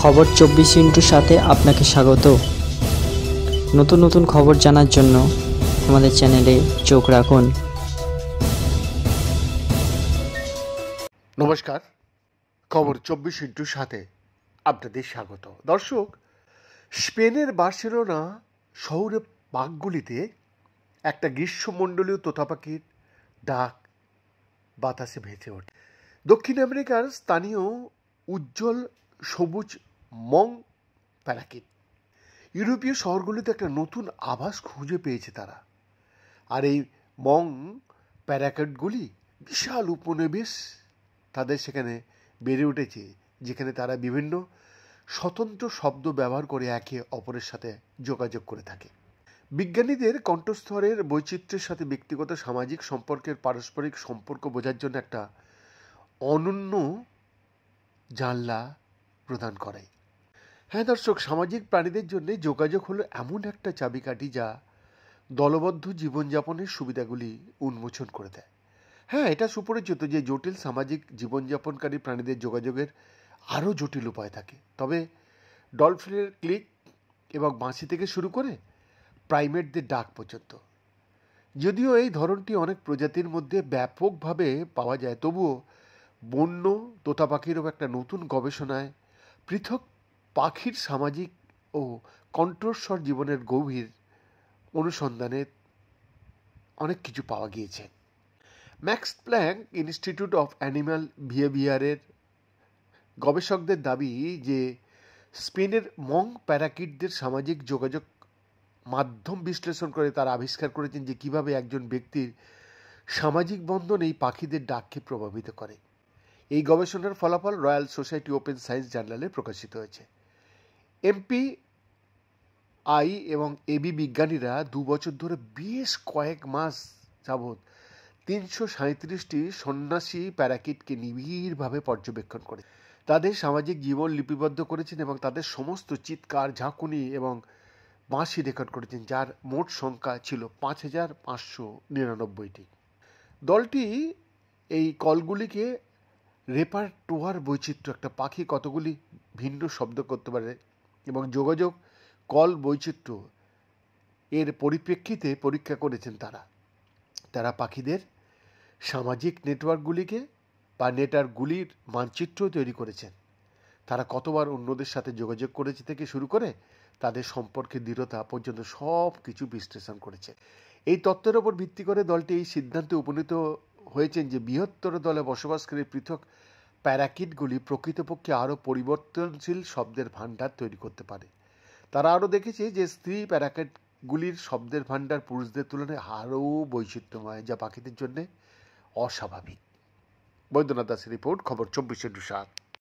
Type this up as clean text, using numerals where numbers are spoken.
খবর 24 সাথে আপনাকে স্বাগত। নতুন নতুন খবর জানার জন্য আমাদের চ্যানেলে চোখ রাখুন। নমস্কার, খবর 24 আপনাদের স্বাগত। দর্শক, স্পেনের বার্সেলোনা শহুরে পার্কগুলিতে একটা গ্রীষ্মমণ্ডলীয় তোতাপাখির ডাক বাতাসে ভেসে ওঠে। দক্ষিণ আমেরিকার স্থানীয় উজ্জ্বল সবুজ মং প্যারাকিট ইউরোপীয় শহরগুলিতে একটা নতুন আভাস খুঁজে পেয়েছে তারা। আর এই মং প্যারাকিটগুলি বিশাল উপনিবেশ তাদের সেখানে বেড়ে উঠেছে, যেখানে তারা বিভিন্ন স্বতন্ত্র শব্দ ব্যবহার করে একে অপরের সাথে যোগাযোগ করে থাকে। বিজ্ঞানীদের কণ্ঠস্বরের বৈচিত্র্যের সাথে ব্যক্তিগত সামাজিক সম্পর্কের পারস্পরিক সম্পর্ক বোঝার জন্য একটা অনন্য জানলা প্রদান করে। হ্যাঁ দর্শক, সামাজিক প্রাণীদের জন্য যোগাযোগ হলো এমন একটা চাবিকাঠি যা দলবদ্ধ জীবনযাপনের সুবিধাগুলি উন্মোচন করে দেয়। হ্যাঁ, এটা সুপরিচিত যে জটিল সামাজিক জীবনযাপনকারী প্রাণীদের যোগাযোগের আরও জটিল উপায় থাকে। তবে ডলফিনের ক্লিক এবং বাঁশি থেকে শুরু করে প্রাইমেটদের ডাক পর্যন্ত, যদিও এই ধরনটি অনেক প্রজাতির মধ্যে ব্যাপকভাবে পাওয়া যায়, তবুও বন্য তোতা পাখিরও একটা নতুন গবেষণায় পৃথক পাখির সামাজিক ও কণ্ঠস্বর জীবনের গভীর অনুসন্ধানে অনেক কিছু পাওয়া গিয়েছে। Max Planck institute of animal বিহেভিয়ারের গবেষকদের দাবি যে স্পেনের মং প্যারাকিটদের সামাজিক যোগাযোগ মাধ্যম বিশ্লেষণ করে তারা আবিষ্কার করেছেন যে কীভাবে একজন ব্যক্তির সামাজিক বন্ধন এই পাখিদের ডাককে প্রভাবিত করে। এই গবেষণার ফলাফল রয়্যাল সোসাইটি ওপেন সায়েন্স জার্নালে প্রকাশিত হয়েছে। এমপিআই এবং এবি বিজ্ঞানীরা 2 বছর ধরে বেশ কয়েক মাস যাবৎ 337টি সন্ন্যাসী প্যারাকিটকে নিবিড়ভাবে পর্যবেক্ষণ করে তাদের সামাজিক জীবন লিপিবদ্ধ করেছেন এবং তাদের সমস্ত চিৎকার, ঝাঁকুনি এবং বাঁশি রেকর্ড করেছেন, যার মোট সংখ্যা ছিল 5599টি। দলটি এই কলগুলিকে রেপারটোয়ার বৈচিত্র্য, একটা পাখি কতগুলি ভিন্ন শব্দ করতে পারে এবং যোগাযোগ কল বৈচিত্র্য এর পরিপ্রেক্ষিতে পরীক্ষা করেছেন। তারা পাখিদের সামাজিক নেটওয়ার্কগুলিকে বা নেটওয়ার্কগুলির মানচিত্র তৈরি করেছেন। তারা কতবার অন্যদের সাথে যোগাযোগ করেছে থেকে শুরু করে তাদের সম্পর্কের দৃঢ়তা পর্যন্ত সব কিছু বিশ্লেষণ করেছে। এই তত্ত্বের ওপর ভিত্তি করে দলটি এই সিদ্ধান্তে উপনীত হয়েছেন যে বৃহত্তর দলে বসবাসকারী পৃথক প্যারাকিটগুলি প্রকৃতপক্ষে আরও পরিবর্তনশীল শব্দের ভাণ্ডার তৈরি করতে পারে। তারা আরও দেখেছে যে স্ত্রী প্যারাকিটগুলির শব্দের ভাণ্ডার পুরুষদের তুলনায় আরও বৈচিত্র্যময়, যা পাখিদের জন্য অস্বাভাবিক। বৈদ্যনাথ দাসের রিপোর্ট, খবর 24/7।